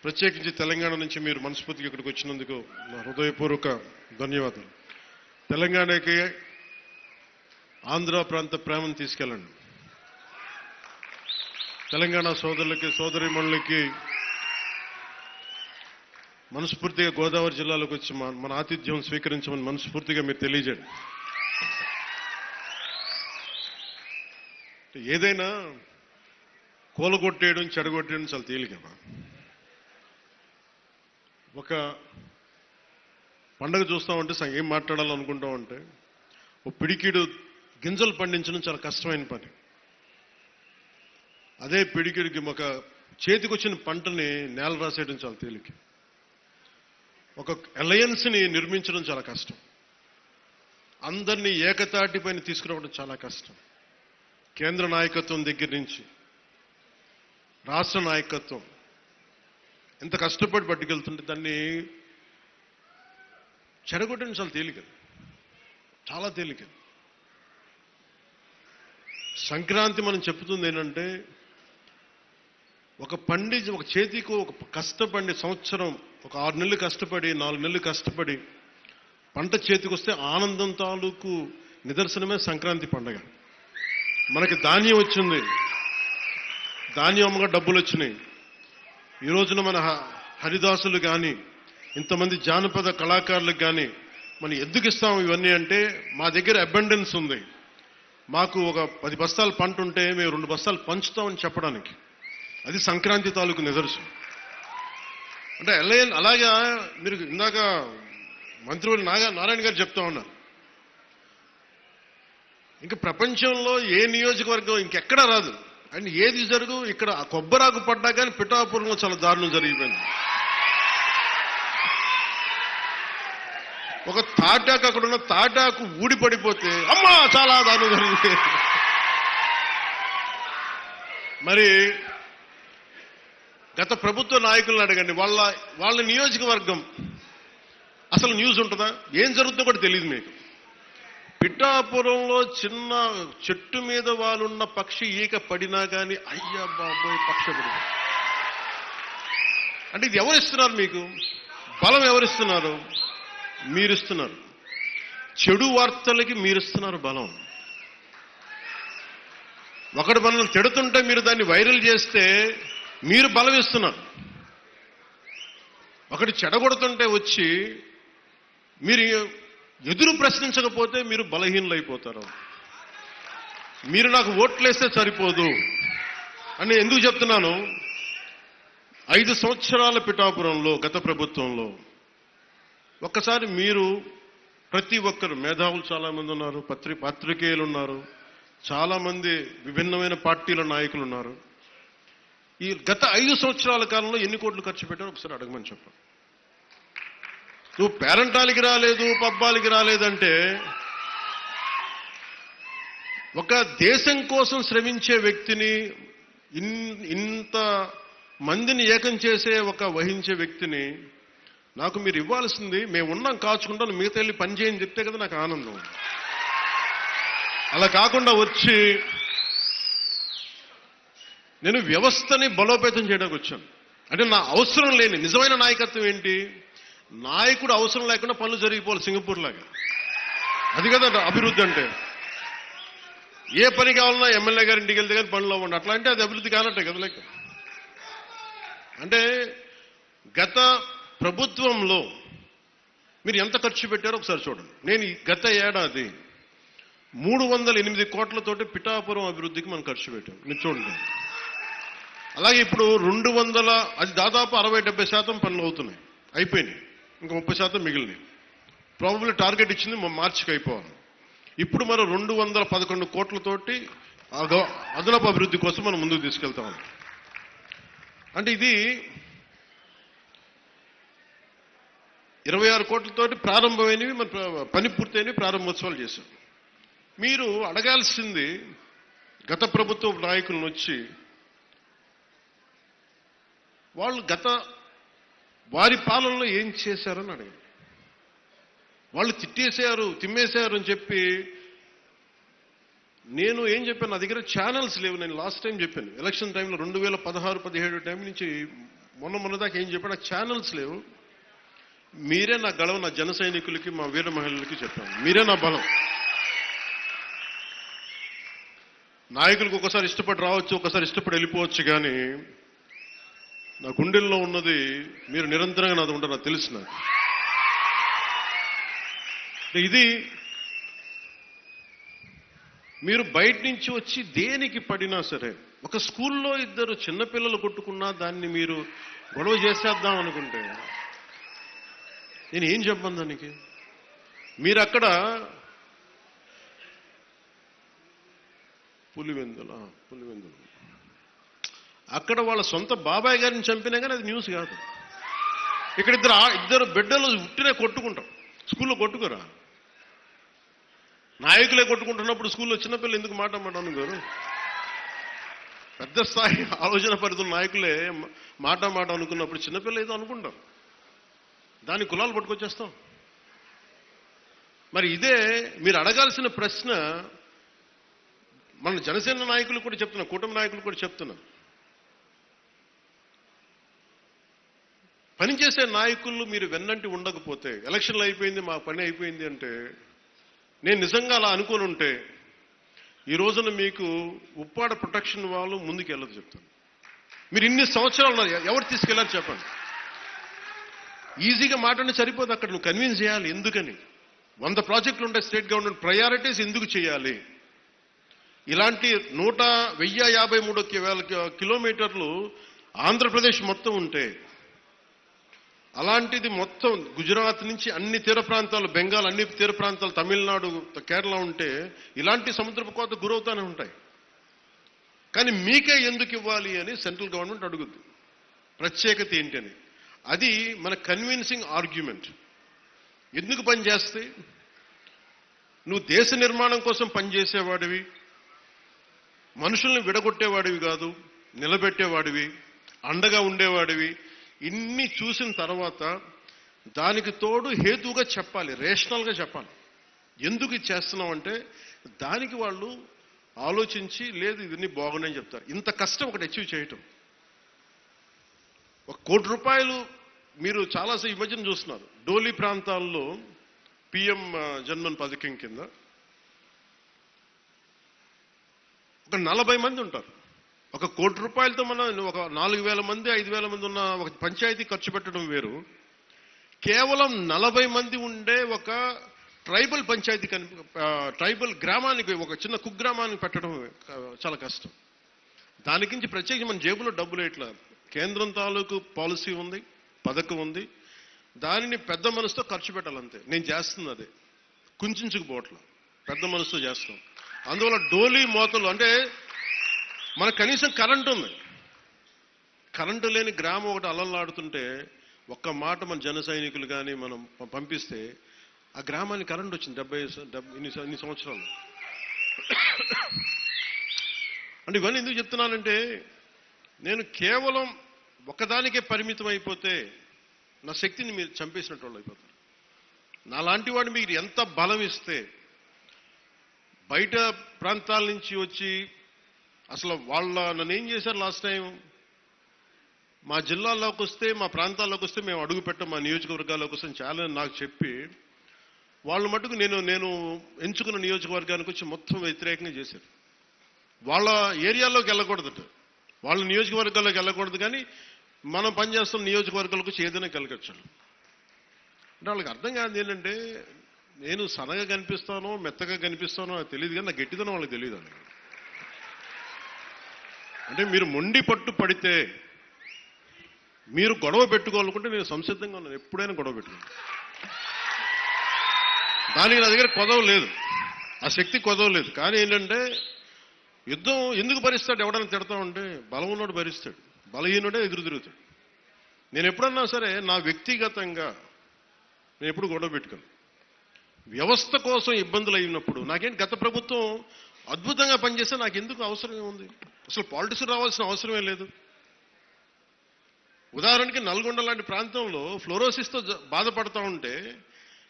ప్రత్యేకించి తెలంగాణ నుంచి మీరు మనస్ఫూర్తిగా ఇక్కడికి వచ్చినందుకు నా హృదయపూర్వక ధన్యవాదాలు. తెలంగాణకి ఆంధ్ర ప్రాంత ప్రేమను తీసుకెళ్ళండి. తెలంగాణ సోదరులకి సోదరీమణులకి మనస్ఫూర్తిగా గోదావరి జిల్లాలోకి వచ్చి మన ఆతిథ్యం స్వీకరించమని మనస్ఫూర్తిగా మీరు తెలియజేయండి. ఏదైనా కూలగొట్టేయడం చెడగొట్టేయడం చాలా తేలికమ్మా. ఒక పండగ చూస్తామంటే ఏం మాట్లాడాలనుకుంటామంటే ఓ పిడికిడు గింజలు పండించడం చాలా కష్టమైన పని. అదే పిడికిడికి ఒక చేతికొచ్చిన పంటని నేల రాసేయడం చాలా తేలిక. ఒక అలయన్స్ని నిర్మించడం చాలా కష్టం. అందరినీ ఏకతాటిపైన తీసుకురావడం చాలా కష్టం. కేంద్ర నాయకత్వం దగ్గర నుంచి రాష్ట్ర నాయకత్వం ఎంత కష్టపడి పట్టుకెళ్తుంటే దాన్ని చెడగొట్టడం చాలా తేలిక, చాలా తేలిక. సంక్రాంతి మనం చెప్తుంది ఏంటంటే ఒక చేతికి ఒక కష్టపడి సంవత్సరం ఒక 6 నెలలు కష్టపడి 4 నెలలు కష్టపడి పంట చేతికి వస్తే ఆనందం తాలూకు నిదర్శనమే సంక్రాంతి పండగ. మనకి ధాన్యం వచ్చింది, ధాన్యం అమ్మగా డబ్బులు వచ్చినాయి. ఈ రోజున మన హరిదాసులు కానీ ఇంతమంది జానపద కళాకారులకు కానీ మనం ఎందుకు ఇస్తాం ఇవన్నీ అంటే మా దగ్గర అబండెన్స్ ఉంది. మాకు ఒక 10 బస్తాలు పంట ఉంటే మేము 2 బస్తాలు పంచుతామని చెప్పడానికి. అది సంక్రాంతి తాలూకు నిదర్శనం. అంటే అలాగా మీరు ఇందాక మంత్రివర్యులు నారాయణ గారు చెప్తా ఉన్నారు, ఇంకా ప్రపంచంలో ఏ నియోజకవర్గం ఇంకెక్కడా రాదు అండ్ ఏది జరుగు ఇక్కడ కొబ్బరాకు పడ్డా కానీ పిఠాపురంలో చాలా దారుణం జరిగిపోయింది. ఒక తాటాకు అక్కడ ఉన్న తాటాకు ఊడిపడిపోతే అమ్మా చాలా దారుణం జరిగింది. మరి గత ప్రభుత్వ నాయకులను అడగండి, వాళ్ళ నియోజకవర్గం అసలు న్యూస్ ఉంటుందా, ఏం జరుగుతుందో కూడా తెలియదు మీకు. పిఠాపురంలో చిన్న చెట్టు మీద వాళ్ళున్న పక్షి ఈక పడినా కానీ అయ్యా బాబోయ్ పక్ష పడి. అంటే ఇది ఎవరిస్తున్నారు మీకు బలం? ఎవరిస్తున్నారు? మీరిస్తున్నారు. చెడు వార్తలకి మీరిస్తున్నారు బలం. ఒకటి మనల్ని తిడుతుంటే మీరు దాన్ని వైరల్ చేస్తే మీరు బలం ఇస్తున్నారు. ఒకటి చెడగొడుతుంటే వచ్చి మీరు ఎదురు ప్రశ్నించకపోతే మీరు బలహీనలైపోతారు. మీరు నాకు ఓట్లేస్తే సరిపోదు అని ఎందుకు చెప్తున్నాను? 5 సంవత్సరాల పిఠాపురంలో గత ప్రభుత్వంలో ఒక్కసారి మీరు ప్రతి ఒక్కరు మేధావులు చాలామంది ఉన్నారు, పత్రికేయులు ఉన్నారు, చాలామంది విభిన్నమైన పార్టీల నాయకులు ఉన్నారు. ఈ గత 5 సంవత్సరాల కాలంలో ఎన్ని కోట్లు ఖర్చు పెట్టారో ఒకసారి అడగమని చెప్పండి. నువ్వు పేరంటాలకి రాలేదు, పబ్బాలకి రాలేదంటే ఒక దేశం కోసం శ్రమించే వ్యక్తిని, ఇంత మందిని ఏకం చేసే వహించే వ్యక్తిని నాకు మీరు ఇవ్వాల్సింది మేము ఉన్నాం కాచుకుంటాను మిగతా వెళ్ళి పని చేయని చెప్తే కదా నాకు ఆనందం. అలా కాకుండా వచ్చి నేను వ్యవస్థని బలోపేతం చేయడానికి వచ్చాను. అంటే నా అవసరం లేని నిజమైన నాయకత్వం ఏంటి? నాయకుడు అవసరం లేకుండా పనులు జరిగిపోవాలి సింగపూర్ లాగా. అది కదా అభివృద్ధి అంటే. ఏ పని కావాలన్నా ఎమ్మెల్యే గారి ఇంటికి వెళ్తే కానీ పనులు అవ్వండి, అట్లా అంటే అది అభివృద్ధి కానట్టే కదా లెక్క. అంటే గత ప్రభుత్వంలో మీరు ఎంత ఖర్చు పెట్టారో ఒకసారి చూడండి. నేను గత ఏడాది 308 కోట్లతోటి పిఠాపురం అభివృద్ధికి మనం ఖర్చు పెట్టాం. మీరు చూడండి. అలాగే ఇప్పుడు 200, అది దాదాపు 60-70% పనులు అవుతున్నాయి, అయిపోయినాయి. ఇంకా 30% మిగిలినాయి. ప్రాబబ్లీ టార్గెట్ ఇచ్చింది మార్చికి అయిపోవాలి. ఇప్పుడు మనం 211 కోట్లతోటి అదనపు అభివృద్ధి కోసం మనం ముందుకు తీసుకెళ్తాం. అంటే ఇది 26 కోట్లతోటి ప్రారంభమైనవి, మన పని పూర్తయినవి, ప్రారంభోత్సవాలు చేశాం. మీరు అడగాల్సింది గత ప్రభుత్వ నాయకులను వచ్చి వాళ్ళు వారి పాలనలో ఏం చేశారని అడగండి. వాళ్ళు తిట్టేశారు, తిమ్మేశారు అని చెప్పి నేను ఏం చెప్పాను, నా దగ్గర ఛానల్స్ లేవు. నేను లాస్ట్ టైం చెప్పాను, ఎలక్షన్ టైంలో 2016-17 టైం నుంచి మొన్నదాకా ఏం చెప్పాడు, నాకు ఛానల్స్ లేవు, మీరే నా గళం, నా జన సైనికులకి, మా వీర మహిళలకి చెప్పాను, మీరే నా బలం. నాయకులకు ఒకసారి ఇష్టపడి రావచ్చు, ఒకసారి ఇష్టపడి వెళ్ళిపోవచ్చు, కానీ నా గుండెల్లో ఉన్నది మీరు నిరంతరంగా నాది ఉంటారు, నాకు తెలుసు. నాకు ఇది మీరు బయట నుంచి వచ్చి దేనికి పడినా సరే, ఒక స్కూల్లో ఇద్దరు చిన్నపిల్లలు కొట్టుకున్నా దాన్ని మీరు గొడవ చేసేద్దాం అనుకుంటే నేను ఏం చెప్పను దానికి. మీరు అక్కడ పులివెందులు అక్కడ వాళ్ళ సొంత బాబాయ్ గారిని చంపినా కానీ అది న్యూస్ కాదు. ఇక్కడ ఇద్దరు బిడ్డలు ఉట్టినే కొట్టుకుంటాం, స్కూల్లో కొట్టుకోరా. నాయకులే కొట్టుకుంటున్నప్పుడు స్కూల్లో చిన్నపిల్లలు ఎందుకు మాట అనుకోరు? పెద్ద స్థాయి ఆలోచన పరిధుల నాయకులే మాట అనుకున్నప్పుడు చిన్నపిల్లలు ఏదో అనుకుంటాం, దాని కులాలు పట్టుకొచ్చేస్తాం. మరి ఇదే మీరు అడగాల్సిన ప్రశ్న. మన జనసేన నాయకులు కూడా చెప్తున్నా, కూటమి నాయకులు కూడా చెప్తున్నా, పనిచేసే నాయకులు మీరు వెన్నంటి ఉండకపోతే, ఎలక్షన్లు అయిపోయింది మా పని అయిపోయింది అంటే, నేను నిజంగా అలా అనుకుని ఉంటే ఈ రోజున మీకు ఉప్పాడ ప్రొటెక్షన్ వాళ్ళు ముందుకు వెళ్ళదు చెప్తాను. మీరు ఇన్ని సంవత్సరాలు ఉన్నారు, ఎవరు తీసుకెళ్ళారు చెప్పండి. ఈజీగా మాట్లాడి సరిపోదు, అక్కడ నువ్వు కన్విన్స్ చేయాలి. ఎందుకని 100 ప్రాజెక్టులు ఉంటాయి స్టేట్ గవర్నమెంట్, ప్రయారిటీస్ ఎందుకు చేయాలి? ఇలాంటి 1053 కిలోమీటర్లు ఆంధ్రప్రదేశ్ మొత్తం ఉంటే, అలాంటిది మొత్తం గుజరాత్ నుంచి అన్ని తీర ప్రాంతాలు, బెంగాల్ అన్ని తీర ప్రాంతాలు, తమిళనాడు, కేరళ ఉంటే ఇలాంటి సముద్రపు కోత గురవుతూనే ఉంటాయి. కానీ మీకే ఎందుకు ఇవ్వాలి అని సెంట్రల్ గవర్నమెంట్ అడుగుద్ది, ప్రత్యేకత ఏంటని. అది మన కన్విన్సింగ్ ఆర్గ్యుమెంట్. ఎందుకు పనిచేస్తే నువ్వు దేశ నిర్మాణం కోసం పనిచేసేవాడివి, మనుషుల్ని విడగొట్టేవాడివి కాదు, నిలబెట్టేవాడివి, అండగా ఉండేవాడివి. ఇన్ని చూసిన తర్వాత దానికి తోడు హేతువుగా చెప్పాలి, రేషనల్గా చెప్పాలి. ఎందుకు ఇది చేస్తున్నాం అంటే దానికి వాళ్ళు ఆలోచించి, లేదు ఇవన్నీ బాగున్నాయని చెప్తారు. ఇంత కష్టం ఒకటి అచీవ్ చేయటం. 1 కోటి రూపాయలు మీరు చాలాసేపు ఈ మధ్యన చూస్తున్నారు, డోలీ ప్రాంతాల్లో పిఎం జన్మన్ పథకం కింద ఒక 40 మంది ఉంటారు. 1 కోటి రూపాయలతో మనం ఒక 4,000 మంది 5,000 మంది ఉన్న ఒక పంచాయతీ ఖర్చు పెట్టడం వేరు, కేవలం 40 మంది ఉండే ఒక ట్రైబల్ పంచాయతీ ట్రైబల్ గ్రామానికి, ఒక చిన్న కుగ్రామానికి పెట్టడం చాలా కష్టం. దానికి ప్రత్యేకించి మన జేబులో డబ్బులు ఇట్లా, కేంద్రం తాలూకు పాలసీ ఉంది, పథకం ఉంది, దానిని పెద్ద మనసుతో ఖర్చు పెట్టాలంతే. నేను చేస్తుంది అదే, కుంచుకుపోవట్లా, పెద్ద మనసుతో చేస్తాం. అందువల్ల డోలీ మోతలు అంటే మన కనీసం కరెంటు ఉంది, కరెంటు లేని గ్రామం ఒకటి అలలాడుతుంటే ఒక్క మాట మన జన సైనికులు కానీ మనం పంపిస్తే ఆ గ్రామానికి కరెంట్ వచ్చింది 70 ఇన్ని సంవత్సరాలు. అంటే ఇవన్నీ ఎందుకు చెప్తున్నానంటే, నేను కేవలం ఒకదానికే పరిమితం అయిపోతే నా శక్తిని మీరు చంపేసినట్టు వాళ్ళు అయిపోతారు. నాలాంటి వాడు మీరు ఎంత బలం ఇస్తే, బయట ప్రాంతాల నుంచి వచ్చి అసలు నన్ను ఏం చేశారు లాస్ట్ టైం, మా జిల్లాల్లోకి వస్తే, మా ప్రాంతాల్లోకి వస్తే మేము అడుగు పెట్టాం, మా నియోజకవర్గాల్లోకి వస్తే చాలా నాకు చెప్పి వాళ్ళు మటుకు నేను ఎంచుకున్న నియోజకవర్గానికి వచ్చి మొత్తం వ్యతిరేకంగా చేశారు. వాళ్ళ ఏరియాలోకి వెళ్ళకూడదట, వాళ్ళ నియోజకవర్గాల్లోకి వెళ్ళకూడదు, కానీ మనం పనిచేస్తున్న నియోజకవర్గాలకు వచ్చి ఏదైనా కలగచ్చు. అంటే వాళ్ళకి అర్థం కాదు ఏంటంటే, నేను సన్నగా కనిపిస్తానో మెత్తగా కనిపిస్తానో అది తెలియదు, కానీ నా గట్టిదనం వాళ్ళకి తెలియదు. అంటే మీరు మొండి పట్టు పడితే, మీరు గొడవ పెట్టుకోవాలనుకుంటే నేను సంసిద్ధంగా ఉన్నాను, ఎప్పుడైనా గొడవ పెట్టుకున్నాను. దానికి నా దగ్గర కొదవ లేదు, ఆ శక్తి కొదవ లేదు. కానీ ఏంటంటే యుద్ధం ఎందుకు భరిస్తాడు, ఎవడైనా తిడతా ఉంటే బలం ఉన్నోడు భరిస్తాడు, బలహీనుడే ఎదురు తిరుగుతాడు. నేను ఎప్పుడన్నా సరే నా వ్యక్తిగతంగా నేను ఎప్పుడు గొడవ పెట్టుకోను. వ్యవస్థ కోసం ఇబ్బందులు అయినప్పుడు నాకేంటి, గత ప్రభుత్వం అద్భుతంగా పనిచేస్తే నాకు ఎందుకు అవసరం ఉంది, అసలు పాలిటిక్స్ రావాల్సిన అవసరమే లేదు. ఉదాహరణకి నల్గొండ లాంటి ప్రాంతంలో ఫ్లోరోసిస్తో బాధపడతా ఉంటే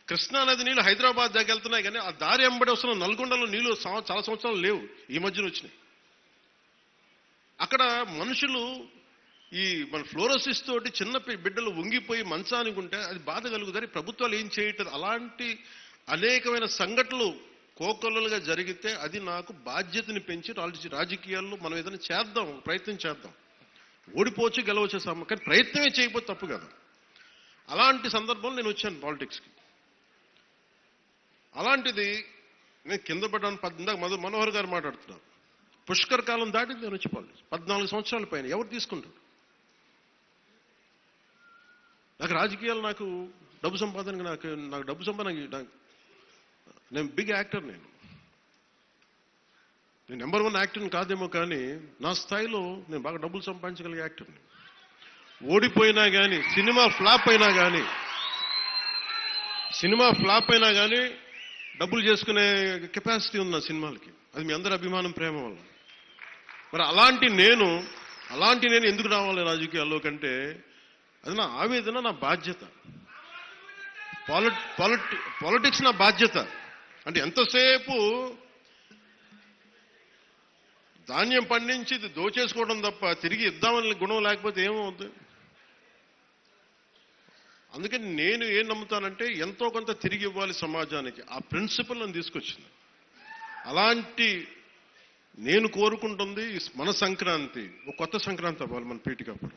కృష్ణానది నీళ్ళు హైదరాబాద్ దాకా వెళ్తున్నాయి, కానీ ఆ దారి ఎంబడి వస్తున్న నల్గొండలో నీళ్లు చాలా సంవత్సరాలు లేవు, ఈ మధ్యన వచ్చినాయి. అక్కడ మనుషులు ఈ మన ఫ్లోరోసిస్ తోటి చిన్న బిడ్డలు వంగిపోయి మంచానికి ఉంటే అది బాధ కలుగుతుంది. ప్రభుత్వాలు ఏం చేయటం, అలాంటి అనేకమైన సంఘటనలు కోకొల్లలుగా జరిగితే అది నాకు బాధ్యతని పెంచి రాజకీయాల్లో మనం ఏదైనా చేద్దాం, ప్రయత్నం చేద్దాం. ఓడిపోవచ్చు గెలవచ్చు కానీ ప్రయత్నమే చేయకపోతే తప్పు కదా. అలాంటి సందర్భంలో నేను వచ్చాను పాలిటిక్స్కి. అలాంటిది నేను కింద పడ్డాను. మనోహర్ గారు మాట్లాడుతున్నారు, పుష్కర్ కాలం దాటింది నేను వచ్చి పాలిటిక్స్. 14 సంవత్సరాల పైన ఎవరు తీసుకుంటారు? నాకు రాజకీయాలు, నాకు డబ్బు సంపాదనకి, నాకు డబ్బు సంపాదన, నేను బిగ్ యాక్టర్. నేను నెంబర్ 1 యాక్టర్ని కాదేమో కానీ నా స్థాయిలో నేను బాగా డబ్బులు సంపాదించగలిగే యాక్టర్ని. ఓడిపోయినా కానీ, సినిమా ఫ్లాప్ అయినా కానీ డబ్బులు చేసుకునే కెపాసిటీ ఉంది నా సినిమాలకి. అది మీ అందరి అభిమానం, ప్రేమ వల్ల. మరి అలాంటి నేను ఎందుకు రావాలి రాజకీయాల్లో కంటే అది నా ఆవేదన, నా బాధ్యత. పాలిటిక్స్ నా బాధ్యత. అంటే ఎంతసేపు ధాన్యం పండించి దోచేసుకోవడం తప్ప తిరిగి ఇద్దామని గుణం లేకపోతే ఏమవుతుంది? అందుకని నేను ఏం నమ్ముతానంటే ఎంతో కొంత తిరిగి ఇవ్వాలి సమాజానికి. ఆ ప్రిన్సిపల్ నన్ను తీసుకొచ్చింది. అలాంటి నేను కోరుకుంటుంది మన సంక్రాంతి, ఒక కొత్త సంక్రాంతి అవ్వాలి మన పీటికప్పుడు.